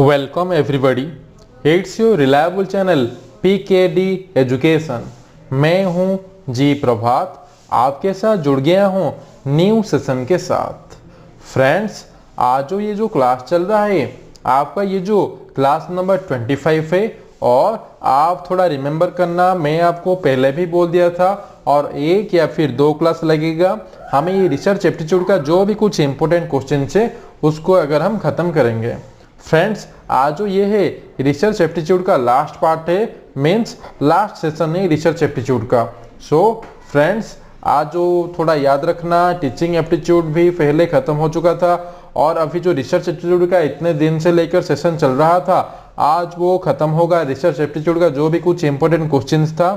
Welcome everybody, it's your reliable channel PKD education. मैं हूं जी प्रभात, आपके साथ जुड़ गया हूं न्यू सेशन के साथ। फ्रेंड्स, आज ये जो क्लास चल रहा है आपका ये जो क्लास नंबर 25 है, और आप थोड़ा रिमेंबर करना, मैं आपको पहले भी बोल दिया था, और एक या फिर 2 क्लास लगेगा हमें ये रिसर्च एप्टीट्यूड का जो भी कुछ इंपॉर्टेंट क्वेश्चन है उसको अगर हम खत्म करेंगे। फ्रेंड्स, आज जो ये है रिसर्च एप्टीट्यूड का लास्ट पार्ट है, मीन्स लास्ट सेशन है रिसर्च एप्टीट्यूड का। सो फ्रेंड्स, आज जो थोड़ा याद रखना, टीचिंग एप्टीट्यूड भी पहले खत्म हो चुका था, और अभी जो रिसर्च एप्टीट्यूड का इतने दिन से लेकर सेशन चल रहा था, आज वो खत्म होगा। रिसर्च एप्टीट्यूड का जो भी कुछ इंपॉर्टेंट क्वेश्चंस था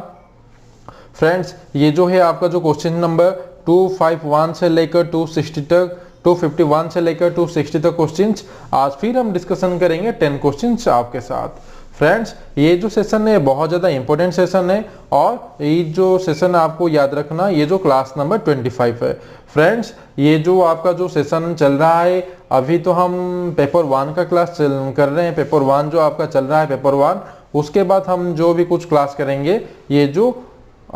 फ्रेंड्स, ये जो है आपका जो क्वेश्चन नंबर 251 से लेकर 260 तक, 251 से लेकर 260 तक क्वेश्चंस आज फिर हम डिस्कशन करेंगे 10 क्वेश्चंस आपके साथ। फ्रेंड्स, ये जो सेशन है बहुत ज़्यादा इंपॉर्टेंट सेशन है, और ये जो सेशन आपको याद रखना, ये जो क्लास नंबर 25 है। फ्रेंड्स, ये जो आपका जो सेशन चल रहा है, अभी तो हम पेपर 1 का क्लास कर रहे हैं। पेपर 1 जो आपका चल रहा है पेपर 1, उसके बाद हम जो भी कुछ क्लास करेंगे, ये जो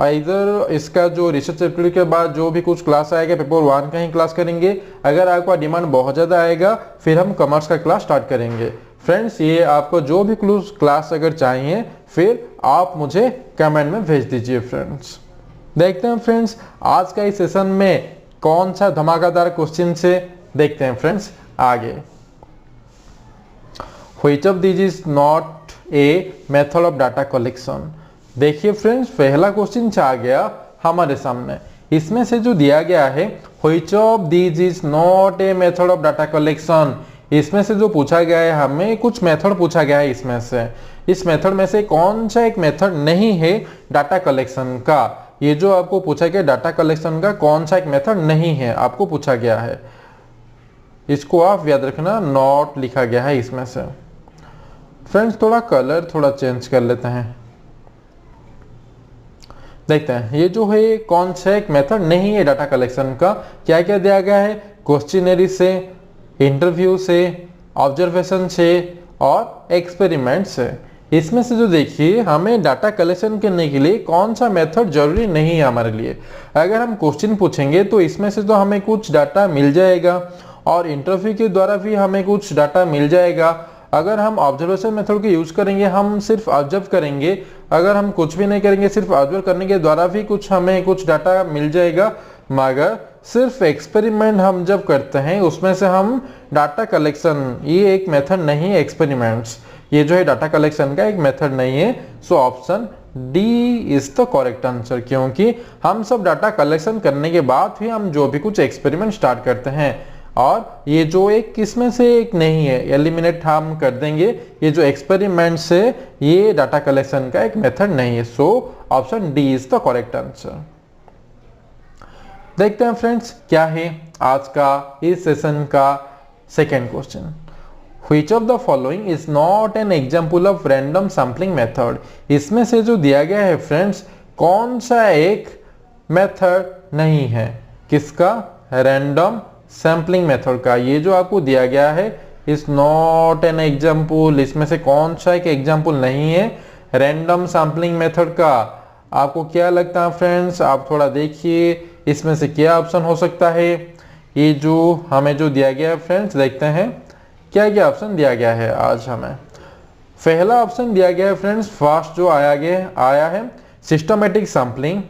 इधर इसका जो रिसर्च एप्टीट्यूड के बाद जो भी कुछ क्लास आएगा पेपर 1 का ही क्लास करेंगे। अगर आपका डिमांड बहुत ज़्यादा आएगा फिर हम कॉमर्स का क्लास स्टार्ट करेंगे। फ्रेंड्स, ये आपको जो भी क्लास अगर चाहिए फिर आप मुझे कमेंट में भेज दीजिए। फ्रेंड्स, देखते हैं फ्रेंड्स आज का इस सेशन में कौन सा धमाकेदार क्वेश्चन से, देखते हैं फ्रेंड्स आगे। Which of this is not a method of data collection. देखिए फ्रेंड्स, पहला क्वेश्चन आ गया हमारे सामने। इसमें से जो दिया गया है which of this is not a method of data collection, इसमें से जो पूछा गया है, हमें कुछ मेथड पूछा गया है। इसमें से इस मेथड में से कौन सा एक मेथड नहीं है डाटा कलेक्शन का। ये जो आपको पूछा गया डाटा कलेक्शन का कौन सा एक मेथड नहीं है आपको पूछा गया है, इसको आप याद रखना, नॉट लिखा गया है इसमें से। फ्रेंड्स, थोड़ा कलर थोड़ा चेंज कर लेते हैं, देखते हैं ये जो है कौन सा एक मेथड नहीं है डाटा कलेक्शन का। क्या क्या दिया गया है, क्वेश्चनरी से, इंटरव्यू से, ऑब्जर्वेशन से और एक्सपेरिमेंट से। इसमें से जो देखिए हमें डाटा कलेक्शन करने के लिए कौन सा मेथड जरूरी नहीं है हमारे लिए। अगर हम क्वेश्चन पूछेंगे तो इसमें से तो हमें कुछ डाटा मिल जाएगा, और इंटरव्यू के द्वारा भी हमें कुछ डाटा मिल जाएगा। अगर हम ऑब्जर्वेशन मेथड को यूज करेंगे, हम सिर्फ ऑब्जर्व करेंगे, अगर हम कुछ भी नहीं करेंगे, सिर्फ ऑब्जर्व करने के द्वारा भी हमें कुछ डाटा मिल जाएगा। मगर सिर्फ एक्सपेरिमेंट हम जब करते हैं उसमें से हम डाटा कलेक्शन, ये एक मेथड नहीं है। एक्सपेरिमेंट्स ये जो है डाटा कलेक्शन का एक मेथड नहीं है। So option D is the correct answer, क्योंकि हम सब डाटा कलेक्शन करने के बाद भी हम जो भी कुछ एक्सपेरिमेंट स्टार्ट करते हैं, और ये जो एक किसमें से एक नहीं है, एलिमिनेट हम कर देंगे। ये जो एक्सपेरिमेंट से ये डाटा कलेक्शन का एक मेथड नहीं है। So option D is the correct answer. देखते हैं फ्रेंड्स क्या है आज का इस सेशन का second question. Which of the following is not an example of random sampling method. इसमें से जो दिया गया है फ्रेंड्स, कौन सा एक मेथड नहीं है, किसका, रैंडम सैम्पलिंग मेथड का। ये जो आपको दिया गया है इज नॉट एन एग्जाम्पल, इसमें से कौन सा एक एग्जाम्पल नहीं है रैंडम सैम्पलिंग मेथड का। आपको क्या लगता है फ्रेंड्स, आप थोड़ा देखिए इसमें से क्या ऑप्शन हो सकता है। ये जो हमें जो दिया गया है फ्रेंड्स, देखते हैं क्या क्या ऑप्शन दिया गया है आज हमें। पहला ऑप्शन दिया गया है फ्रेंड्स, फर्स्ट जो आया है सिस्टमेटिक सैम्पलिंग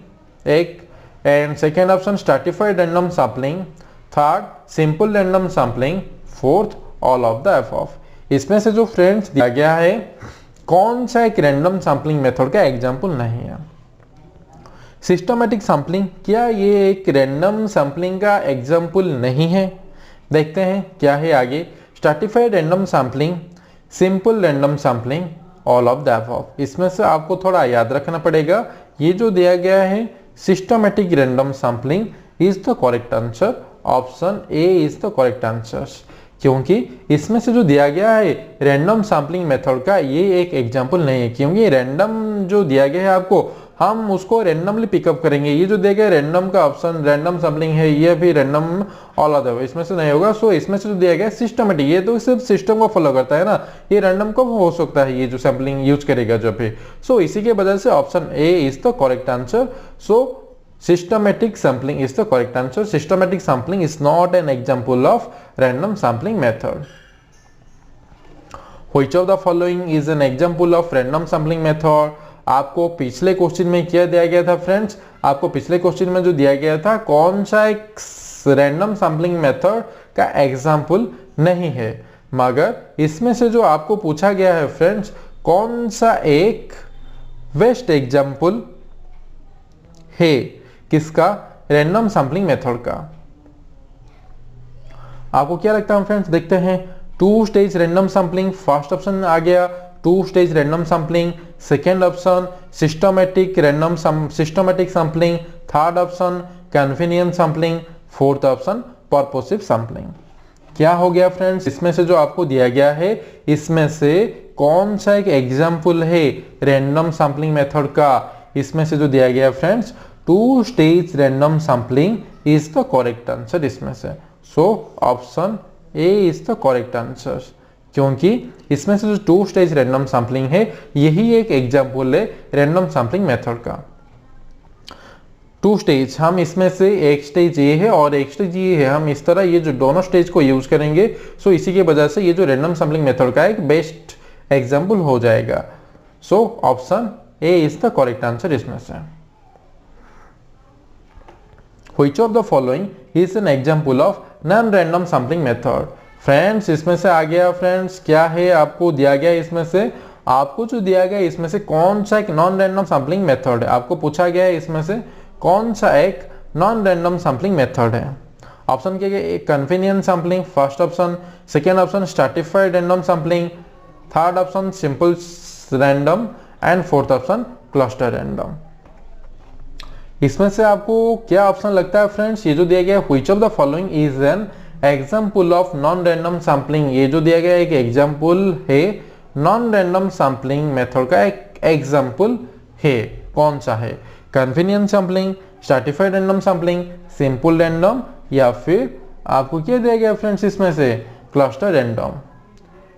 एक, and second option stratified random sampling, third simple random sampling, fourth all of the above. इसमें से जो फ्रेंड्स दिया गया है कौन सा एक रैंडम सैम्पलिंग मेथड का एग्जांपल नहीं है। सिस्टमेटिक सैम्पलिंग, क्या ये एक रैंडम सैम्पलिंग का एग्जांपल नहीं है। देखते हैं क्या है आगे, stratified random sampling, simple random sampling, all of the above. इसमें से आपको थोड़ा याद रखना पड़ेगा, ये जो दिया गया है systematic random sampling is the correct answer, option A is the correct answer, क्योंकि इसमें से जो दिया गया है रैंडम सैम्पलिंग मेथड का ये एक एग्जांपल नहीं है। क्योंकि रैंडम जो दिया गया है आपको हम उसको रेंडमली पिकअप करेंगे। ये जो दिया गया रैंडम का ऑप्शन रैंडम सैम्पलिंग है, ये भी रैंडम ऑल अदर इसमें से नहीं होगा। सो इसमें से जो दिया गया सिस्टमेटिक, ये तो सिर्फ सिस्टम को फॉलो करता है ना, ये रैंडम कब हो सकता है, ये जो सैम्पलिंग यूज करेगा जब भी। सो इसी के वजह से option A is the correct answer. So systematic sampling is the correct answer. Systematic sampling is not an example of random sampling method. Which of the following is an example of random sampling method? आपको पिछले question में क्या दिया गया था friends, आपको पिछले question में जो दिया गया था कौन सा एक रैंडम सैम्पलिंग मेथड का एग्जाम्पल नहीं है, मगर इसमें से जो आपको पूछा गया है फ्रेंड्स कौन सा एक बेस्ट एग्जाम्पल है किसका, रैंडम सैम्पलिंग मेथड का। आपको क्या लगता है फ्रेंड्स, देखते हैं। 2 stage random sampling, first option आ गया 2 stage random sampling, second option systematic sampling, third option convenient sampling, fourth option purposive sampling. क्या हो गया फ्रेंड्स, इसमें से जो आपको दिया गया है इसमें से कौन सा एक एग्जाम्पल है रैंडम सैम्पलिंग मेथड का, इसमें से जो दिया गया friends 2 stage random sampling is the correct answer इसमें से। So option A is the correct answer, क्योंकि इसमें से जो 2 स्टेज रैंडम सैम्पलिंग है यही एक एग्जाम्पल है रैंडम सैम्पलिंग मेथड का। 2 स्टेज, हम इसमें से एक स्टेज ये है और एक स्टेज ये है, हम इस तरह ये जो दोनों स्टेज को यूज करेंगे। सो इसी की वजह से ये जो रैंडम सैम्पलिंग मेथड का एक बेस्ट एग्जाम्पल हो जाएगा। So option A is the correct answer इसमें से। Which of the following is an example of non-random sampling method? Friends इसमें से आ गया फ्रेंड्स क्या है, आपको दिया गया इसमें से, आपको जो दिया गया इसमें से कौन सा एक नॉन रैंडम सैम्पलिंग मेथड है, आपको पूछा गया है इसमें से कौन सा एक नॉन रैंडम सैम्पलिंग मेथड है। ऑप्शन क्या है, convenient sampling first option, second option stratified random sampling, third option simple random and fourth option cluster random. इसमें से आपको क्या ऑप्शन लगता है फ्रेंड्स, ये जो दिया गया which of the following is an example of non random sampling, ये जो दिया गया एक एग्जाम्पल है नॉन रैंडम सैम्पलिंग मेथड का एक एग्जाम्पल है, कौन सा है, convenient sampling, stratified random sampling, simple random, या फिर आपको क्या दिया गया फ्रेंड्स इसमें से क्लस्टर रैंडम।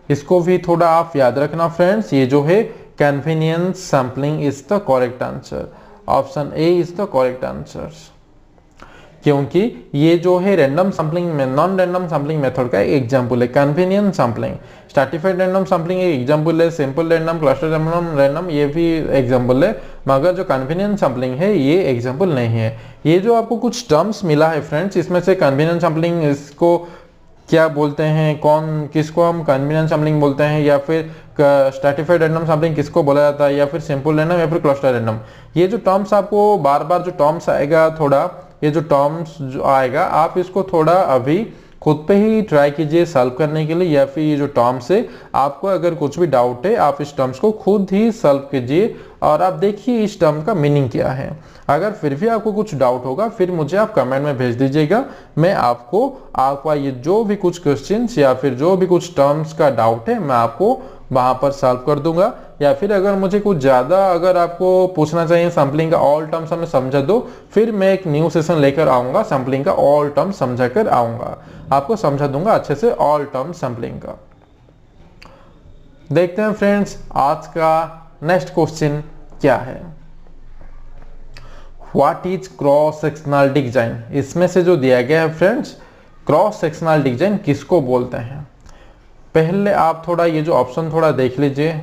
इसको भी थोड़ा आप याद रखना फ्रेंड्स, ये जो है convenient sampling is the correct answer. Option A is the correct answer, क्योंकि ये जो है रैंडम सैम्पलिंग में नॉन रैंडम सैम्पलिंग मेथड का एक एग्जांपल है, convenient sampling, stratified random sampling एक एग्जांपल है, सिंपल रैंडम, क्लस्टर रैंडम ये भी एग्जांपल है, मगर जो कन्वीनियंट सैम्पलिंग है ये एग्जांपल नहीं है। ये जो आपको कुछ टर्म्स मिला है फ्रेंड्स, इसमें से कन्वीनियंट सैम्पलिंग इसको क्या बोलते हैं, कौन किसको हम कन्वीनियंट सैम्पलिंग बोलते हैं, या फिर स्ट्रैटिफाइड रैंडम सैम्पलिंग किसको बोला जाता है, या फिर सिंपल रैंडम, या फिर क्लस्टर रैंडम। ये जो टर्म्स आपको बार बार जो टर्म्स आएगा, थोड़ा ये जो टर्म्स जो आएगा आप इसको थोड़ा अभी खुद पे ही ट्राई कीजिए सॉल्व करने के लिए, या फिर ये जो टर्म्स है आपको अगर कुछ भी डाउट है आप इस टर्म्स को खुद ही सॉल्व कीजिए और आप देखिए इस टर्म का मीनिंग क्या है। अगर फिर भी आपको कुछ डाउट होगा फिर मुझे आप कमेंट में भेज दीजिएगा, मैं आपका ये जो भी कुछ क्वेश्चंस या फिर जो भी कुछ टर्म्स का डाउट है मैं आपको वहां पर सॉल्व कर दूंगा। या फिर अगर मुझे कुछ ज़्यादा अगर आपको पूछना चाहिए सैम्पलिंग का ऑल टर्म्स हमें समझा दो, फिर मैं एक न्यू सेशन लेकर आऊँगा, सैम्पलिंग का ऑल टर्म समझा कर आऊँगा, आपको समझा दूंगा अच्छे से ऑल टर्म सैम्पलिंग का। देखते हैं फ्रेंड्स आज का नेक्स्ट क्वेश्चन क्या है। What is cross sectional design, इसमें से जो दिया गया है फ्रेंड्स क्रॉस सेक्शनल डिजाइन किसको बोलते हैं। पहले आप थोड़ा ये जो ऑप्शन थोड़ा देख लीजिए,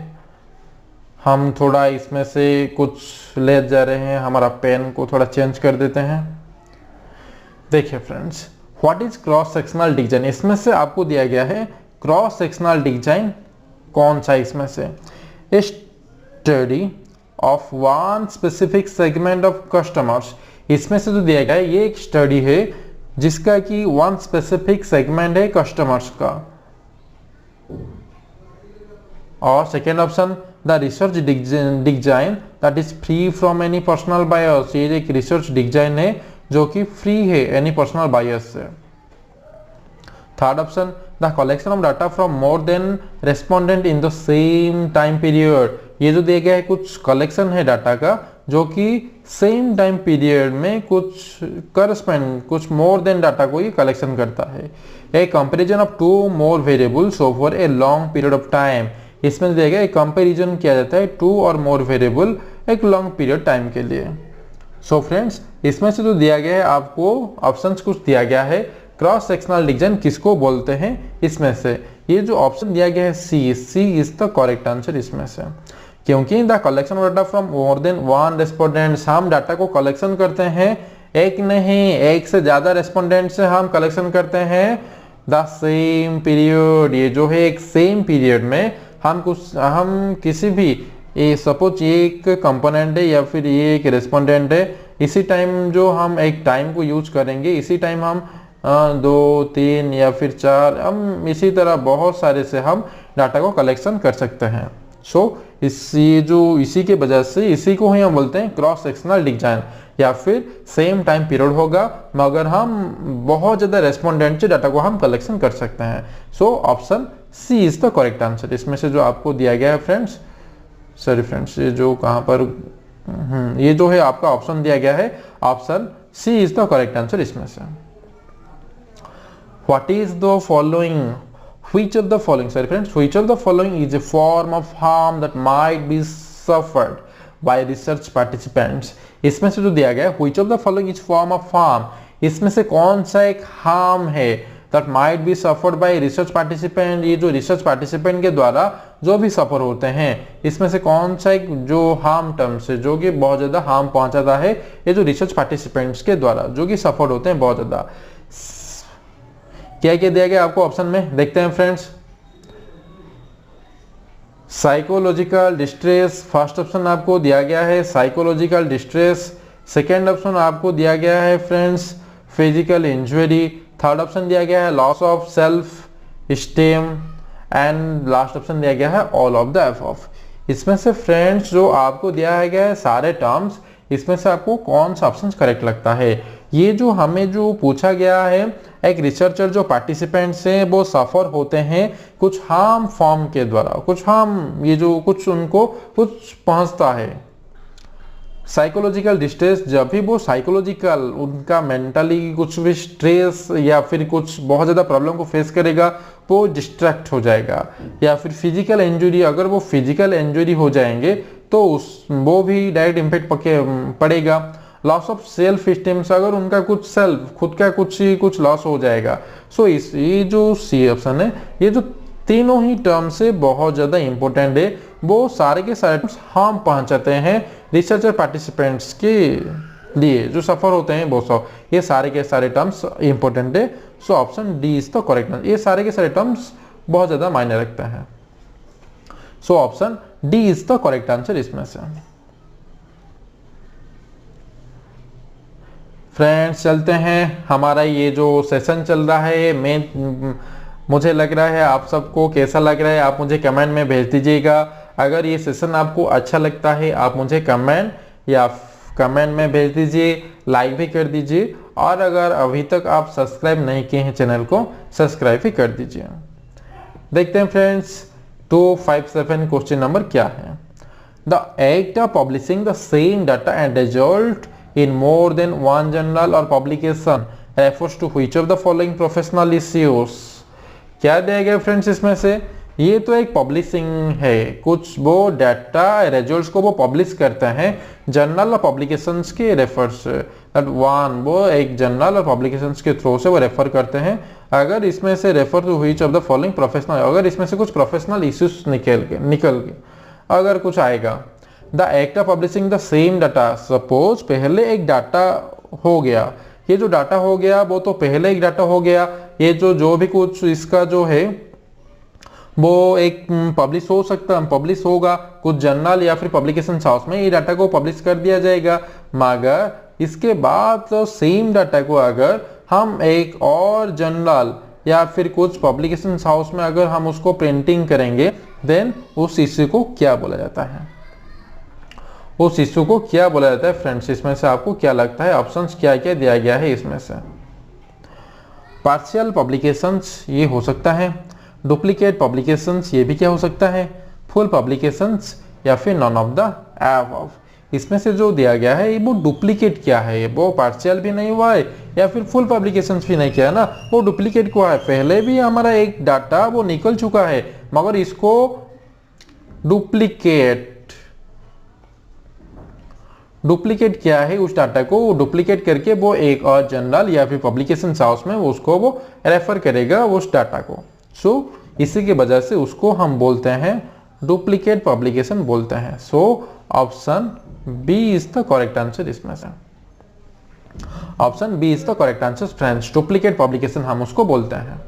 हम थोड़ा इसमें से कुछ ले जा रहे हैं, हमारा पेन को थोड़ा चेंज कर देते हैं। देखिए friends what is cross sectional design, इसमें से आपको दिया गया है क्रॉस सेक्शनल डिजाइन कौन सा, इसमें से study of one specific segment of customers, इसमें से जो दिया गया है ये एक स्टडी है जिसका कि वन स्पेसिफिक सेगमेंट है कस्टमर्स का। और second option the research design that is free from any personal bias, ये एक रिसर्च डिजाइन है जो कि फ्री है एनी पर्सनल बायस से। Third option the collection of data from more than respondent in the same time period, ये जो दिया गया है कुछ कलेक्शन है डाटा का जो कि सेम टाइम पीरियड में कुछ मोर देन डाटा को ये कलेक्शन करता है। A comparison of two more variables over a long period of time, इसमें दिया गया एक कंपेरिजन किया जाता है टू और मोर वेरिएबल एक लॉन्ग पीरियड टाइम के लिए। सो फ्रेंड्स, इसमें से जो दिया गया है आपको ऑप्शंस कुछ दिया गया है। क्रॉस सेक्शनल डिवीजन किसको बोलते हैं, इसमें से ये जो ऑप्शन दिया गया है सी इज द करेक्ट आंसर इसमें से, क्योंकि the collection of data from more than one respondents, हम डाटा को कलेक्शन करते हैं एक नहीं एक से ज्यादा रेस्पोंडेंट से हम कलेक्शन करते हैं द सेम पीरियड। ये जो है एक सेम पीरियड में हम किसी भी सपोज ये एक कंपोनेंट है या फिर ये एक रेस्पोंडेंट है, इसी टाइम जो हम एक टाइम को यूज करेंगे, इसी टाइम हम 2, 3 या फिर 4, हम इसी तरह बहुत सारे से हम डाटा को कलेक्शन कर सकते हैं। सो इसी के वजह से इसी को ही हम बोलते हैं क्रॉस सेक्शनल डिवीजन, या फिर सेम टाइम पीरियड होगा मगर हम बहुत ज्यादा रेस्पोंडेंट से डाटा को हम कलेक्शन कर सकते हैं। So option C is the correct answer. इसमें से जो आपको दिया गया है फ्रेंड्स, सॉरी फ्रेंड्स, ये जो कहां पर ये जो है आपका ऑप्शन दिया गया है, option C is the correct answer इसमें से। What is the following, which of the following, sorry friends, which of the following is a form of harm that might be suffered by research participants? इसमें से जो दिया गया है which of the following is form of harm, इसमें से कौन सा एक harm है that might be suffered by research participant, ये जो research participant के द्वारा जो भी सफर होते हैं, इसमें से कौन सा एक जो harm terms है जो कि बहुत ज्यादा harm पहुंचाता है, ये जो research participants के द्वारा जो कि सफर होते हैं बहुत ज्यादा। क्या क्या दिया गया आपको ऑप्शन में, देखते हैं friends. Psychological distress, first option आपको दिया गया है साइकोलॉजिकल डिस्ट्रेस। सेकेंड ऑप्शन आपको दिया गया है friends physical injury. Third option दिया गया है loss of self esteem and last option दिया गया है ऑल ऑफ द अबव। इसमें से फ्रेंड्स जो आपको दिया गया है सारे टर्म्स, इसमें से आपको कौन सा ऑप्शन करेक्ट लगता है। ये जो हमें जो पूछा गया है, एक रिसर्चर जो पार्टिसिपेंट्स हैं वो सफर होते हैं कुछ हार्म फॉर्म के द्वारा, कुछ हार्म ये जो कुछ उनको कुछ पहुंचता है। साइकोलॉजिकल डिस्ट्रेस, जब भी वो साइकोलॉजिकल उनका मेंटली कुछ भी स्ट्रेस या फिर कुछ बहुत ज़्यादा प्रॉब्लम को फेस करेगा वो डिस्ट्रैक्ट हो जाएगा। या फिर फिजिकल इंजरी, अगर वो फिजिकल इंजरी हो जाएंगे तो वो भी डायरेक्ट इम्पैक्ट पड़ेगा। लॉस ऑफ सेल्फ स्टीम, अगर उनका कुछ सेल्फ खुद का कुछ लॉस हो जाएगा। सो ये जो सी ऑप्शन है, ये जो तीनों ही टर्म से बहुत ज्यादा इंपॉर्टेंट है, वो सारे के सारे टर्म्स हार्म पहुंचाते हैं रिसर्चर पार्टिसिपेंट्स के लिए जो सफर होते हैं वो सब, ये सारे के सारे टर्म्स इंपॉर्टेंट है। So option D is the correct answer. ये सारे के सारे टर्म्स बहुत ज्यादा मायने रखते हैं। So option D is the correct answer इसमें से। फ्रेंड्स चलते हैं, हमारा ये जो सेशन चल रहा है मुझे लग रहा है आप सबको कैसा लग रहा है आप मुझे कमेंट में भेज दीजिएगा। अगर ये सेशन आपको अच्छा लगता है आप मुझे कमेंट में भेज दीजिए, लाइक भी कर दीजिए, और अगर अभी तक आप सब्सक्राइब नहीं किए हैं चैनल को सब्सक्राइब भी कर दीजिए। देखते हैं फ्रेंड्स 257 क्वेश्चन नंबर क्या है। The act of publishing the same data and result in more than one journal or publication refers to which of the following professional issues? क्या दिया गया फ्रेंड्स इसमें से, ये तो एक पब्लिशिंग है, कुछ वो डाटा रिजल्ट्स को वो पब्लिश करते हैं जर्नल और पब्लिकेशंस के रेफर से, वन वो एक जर्नल और पब्लिकेशंस के थ्रू से वो रेफर करते हैं। अगर इसमें से refer to which of the following professional, अगर इसमें से कुछ प्रोफेशनल इश्यूज निकल के अगर कुछ आएगा। The act of publishing the same data, suppose पहले एक डाटा हो गया, ये जो डाटा हो गया वो तो पहले एक डाटा हो गया, ये जो भी कुछ इसका जो है वो एक पब्लिश हो सकता है, पब्लिश होगा कुछ जर्नल या फिर पब्लिकेशन हाउस में, ये डाटा को पब्लिश कर दिया जाएगा। मगर इसके बाद तो सेम डाटा को अगर हम एक और जर्नल या फिर कुछ पब्लिकेशन हाउस में अगर हम उसको प्रिंटिंग करेंगे, देन उस इश्यू को क्या बोला जाता है, उस इश्यू को क्या बोला जाता है फ्रेंड्स। इसमें से आपको क्या लगता है, ऑप्शंस क्या क्या दिया गया है इसमें से। पार्शियल पब्लिकेशंस ये हो सकता है, डुप्लीकेट पब्लिकेशंस ये भी क्या हो सकता है, फुल पब्लिकेशंस या फिर नॉन ऑफ द अबव। इसमें से जो दिया गया है वो डुप्लीकेट क्या है, वो पार्शियल भी नहीं हुआ है या फिर फुल पब्लिकेशन भी नहीं किया है ना, वो डुप्लीकेट क्या है। पहले भी हमारा एक डाटा वो निकल चुका है मगर इसको डुप्लीकेट क्या है, उस डाटा को डुप्लीकेट करके वो एक और जर्नल या फिर पब्लिकेशन हाउस में उसको वो रेफर करेगा उस डाटा को। सो इसी की वजह से उसको हम बोलते हैं डुप्लीकेट पब्लिकेशन बोलते हैं। So option B is the correct answer इसमें से। Option B is the correct answer friends, duplicate publication हम उसको बोलते हैं।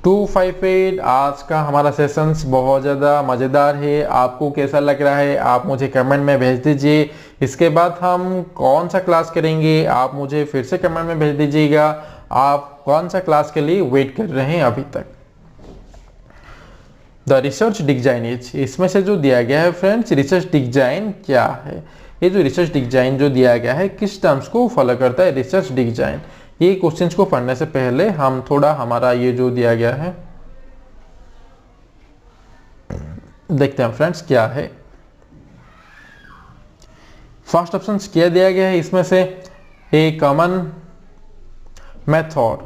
258 आज का हमारा सेशंस बहुत ज़्यादा मज़ेदार है। आपको कैसा लग रहा है आप मुझे कमेंट में भेज दीजिए। इसके बाद हम कौन सा क्लास करेंगे आप मुझे फिर से कमेंट में भेज दीजिएगा। आप कौन सा क्लास के लिए वेट कर रहे हैं अभी तक। द रिसर्च डिजाइन इज, इसमें से जो दिया गया है फ्रेंड्स, रिसर्च डिजाइन क्या है। ये जो रिसर्च डिजाइन जो दिया गया है किस टर्म्स को फॉलो करता है रिसर्च डिजाइन। ये क्वेश्चंस को पढ़ने से पहले हम थोड़ा हमारा ये जो दिया गया है देखते हैं फ्रेंड्स क्या है। फर्स्ट ऑप्शन क्या दिया गया है इसमें से, a common method,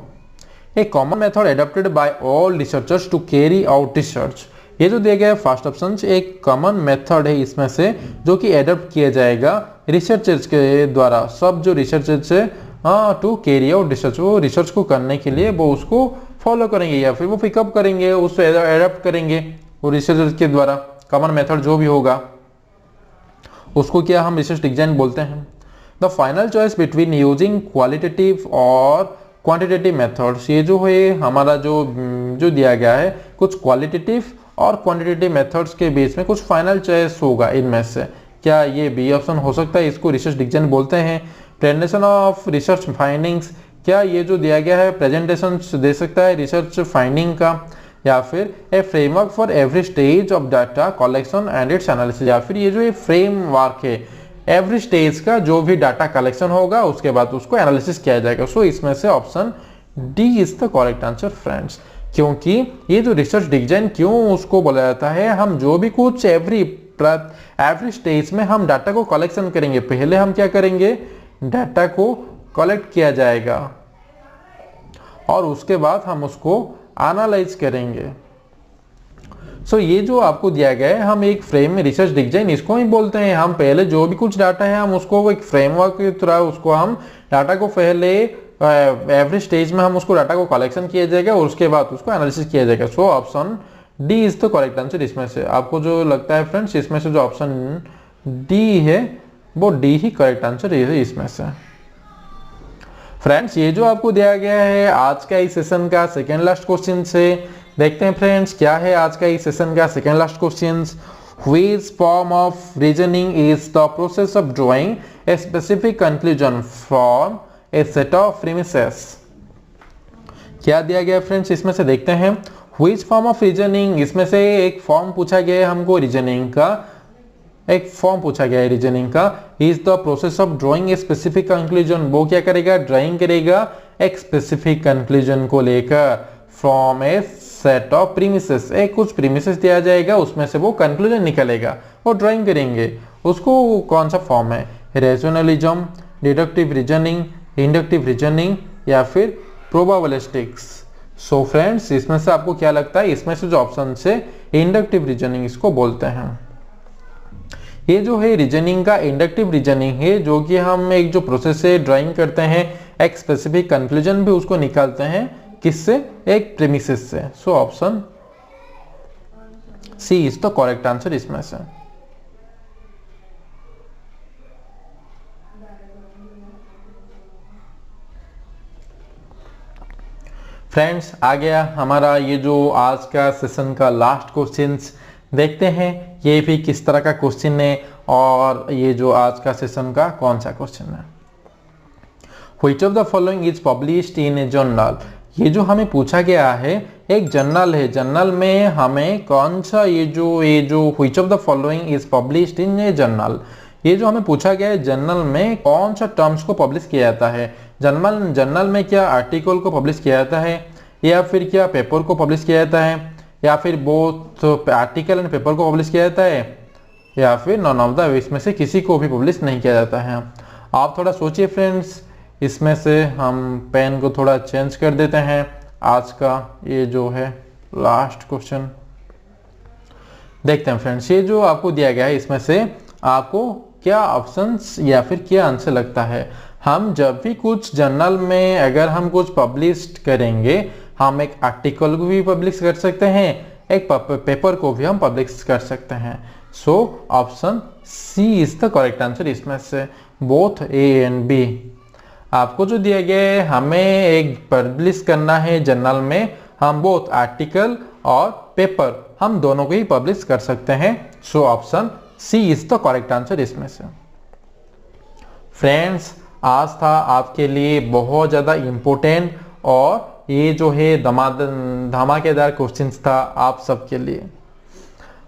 a common method adopted by all researchers to carry out research. ये जो दिया गया है फर्स्ट ऑप्शन एक कॉमन मेथड है इसमें से जो कि एडॉप्ट किया जाएगा रिसर्चर्स के द्वारा। सब जो रिसर्चर्स है टू कैरी आउट रिसर्च, वो रिसर्च को करने के लिए वो उसको फॉलो करेंगे या फिर वो पिकअप करेंगे, उसको एडॉप्ट करेंगे वो रिसर्चर्स के द्वारा। कॉमन मेथड जो भी होगा उसको क्या हम रिसर्च डिजाइन बोलते हैं। The final choice between using qualitative और क्वांटिटेटिव मेथड्स, ये जो है हमारा जो दिया गया है कुछ क्वालिटेटिव और क्वांटिटेटिव मेथड्स के बीच में कुछ फाइनल चॉइस होगा इनमें से। क्या ये बी ऑप्शन हो सकता है, इसको रिसर्च डिजाइन बोलते हैं। प्रेजेंटेशन ऑफ रिसर्च फाइंडिंग्स, क्या ये जो दिया गया है प्रेजेंटेशन दे सकता है रिसर्च फाइंडिंग का। या फिर a framework for every stage of data collection and its analysis, या फिर ये जो फ्रेमवर्क है एवरी स्टेज का जो भी डाटा कलेक्शन होगा उसके बाद उसको एनालिसिस किया जाएगा। सो इसमें से option D is the correct answer friends. क्योंकि ये जो रिसर्च डिजाइन क्यों उसको बोला जाता है, हम जो भी कुछ एवरी स्टेज में हम डाटा को कलेक्शन करेंगे, पहले हम क्या करेंगे डाटा को कलेक्ट किया जाएगा और उसके बाद हम उसको एनालाइज करेंगे। सो ये जो आपको दिया गया है हम एक फ्रेम में रिसर्च डिजाइन इसको ही बोलते हैं। हम पहले जो भी कुछ डाटा है हम उसको एक फ्रेमवर्क की तरह उसको हम डाटा को पहले एवरी स्टेज में हम उसको डाटा को कलेक्शन किया जाएगा और उसके बाद उसको एनालिसिस किया जाएगा। So option D is the correct answer इसमें से। आपको जो लगता है फ्रेंड्स इसमें से जो ऑप्शन डी है वो डी ही करेक्ट आंसर है इसमें से। फ्रेंड्स ये जो आपको दिया गया है आज का इस सेशन का सेकेंड लास्ट क्वेश्चन से देखते हैं फ्रेंड्स क्या है आज का इस सेशन का second last question. Which form of reasoning is the process of drawing a specific conclusion from a set of premises? क्या दिया गया फ्रेंड्स इसमें से देखते हैं। Which form of reasoning, इसमें से एक फॉर्म पूछा गया है हमको रीजनिंग का, एक फॉर्म पूछा गया है रीजनिंग का। Is the process of drawing a specific conclusion, वो क्या करेगा ड्राइंग करेगा एक स्पेसिफिक कंक्लूजन को लेकर from A set of premises. एक कुछ प्रीमिसेस दिया जाएगा उसमें से वो कंक्लूजन निकलेगा वो ड्राइंग करेंगे। उसको कौन सा फॉर्म है, rationalism, deductive reasoning, inductive reasoning या फिर प्रोबेबिलिस्टिक्स। सो फ्रेंड्स इसमें से आपको क्या लगता है, इसमें से जो ऑप्शन से इंडक्टिव रीजनिंग इसको बोलते हैं। ये जो है रीजनिंग का इंडक्टिव रीजनिंग है जो कि हम एक जो प्रोसेस से ड्राइंग करते हैं एक स्पेसिफिक कंक्लूजन भी उसको निकालते हैं किससे, एक प्रीमिसेस से। So option C is the correct answer इसमें से। फ्रेंड्स आ गया हमारा ये जो आज का सेशन का लास्ट क्वेश्चंस, देखते हैं ये भी किस तरह का क्वेश्चन है और ये जो आज का सेशन का कौन सा क्वेश्चन है। Which of the following is published in a journal? ये जो हमें पूछा गया है एक जर्नल है, जर्नल में हमें कौन सा ये जो which of the following is published in a journal, ये जो हमें पूछा गया है जर्नल में कौन सा टर्म्स को पब्लिश किया जाता है। जर्नल में क्या आर्टिकल को पब्लिश किया जाता है या फिर क्या पेपर को पब्लिश किया जाता है या फिर बोथ आर्टिकल एंड पेपर को पब्लिश किया जाता है या फिर नॉन ऑफ द इसमें से किसी को भी पब्लिश नहीं किया जाता है। आप थोड़ा सोचिए फ्रेंड्स, इसमें से हम पेन को थोड़ा चेंज कर देते हैं। आज का ये जो है लास्ट क्वेश्चन देखते हैं फ्रेंड्स। ये जो आपको दिया गया है इसमें से आपको क्या ऑप्शंस या फिर क्या आंसर लगता है। हम जब भी कुछ जर्नल में अगर हम कुछ पब्लिश करेंगे, हम एक आर्टिकल को भी पब्लिश कर सकते हैं, एक पेपर को भी हम पब्लिश कर सकते हैं। So option C is the correct answer इसमें से, बोथ ए एंड बी। आपको जो दिया गया है, हमें एक पब्लिश करना है जर्नल में, हम बोथ आर्टिकल और पेपर हम दोनों को ही पब्लिश कर सकते हैं। So option C is the correct answer इसमें से। फ्रेंड्स, आज था आपके लिए बहुत ज़्यादा इम्पोर्टेंट और ये जो है धमाकेदार क्वेश्चंस था आप सबके लिए।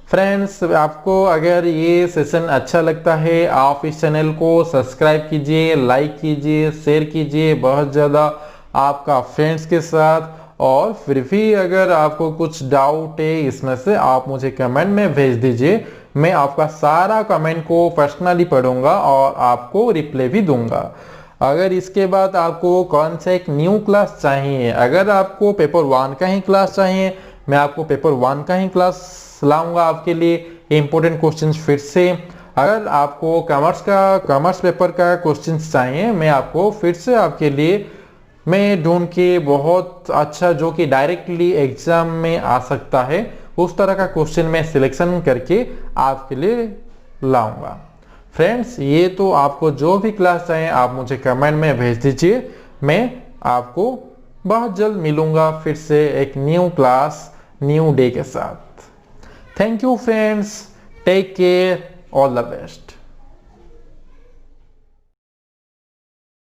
फ्रेंड्स, आपको अगर ये सेशन अच्छा लगता है, आप इस चैनल को सब्सक्राइब कीजिए, लाइक कीजिए, शेयर कीजिए बहुत ज़्यादा आपका फ्रेंड्स के साथ। और फिर भी अगर आपको कुछ डाउट है इसमें से, आप मुझे कमेंट में भेज दीजिए। मैं आपका सारा कमेंट को पर्सनली पढ़ूंगा और आपको रिप्लाई भी दूंगा। अगर इसके बाद आपको कौन सा एक न्यू क्लास चाहिए, अगर आपको पेपर 1 का ही क्लास चाहिए, मैं आपको पेपर 1 का ही क्लास लाऊंगा आपके लिए इंपॉर्टेंट क्वेश्चंस फिर से। अगर आपको कॉमर्स पेपर का क्वेश्चंस चाहिए, मैं आपको फिर से आपके लिए मैं ढूंढ के बहुत अच्छा जो कि डायरेक्टली एग्जाम में आ सकता है, उस तरह का क्वेश्चन मैं सिलेक्शन करके आपके लिए लाऊंगा। फ्रेंड्स, ये तो आपको जो भी क्लास चाहिए आप मुझे कमेंट में भेज दीजिए। मैं आपको बहुत जल्द मिलूंगा फिर से एक न्यू क्लास न्यू डे के साथ। Thank you friends, take care, all the best.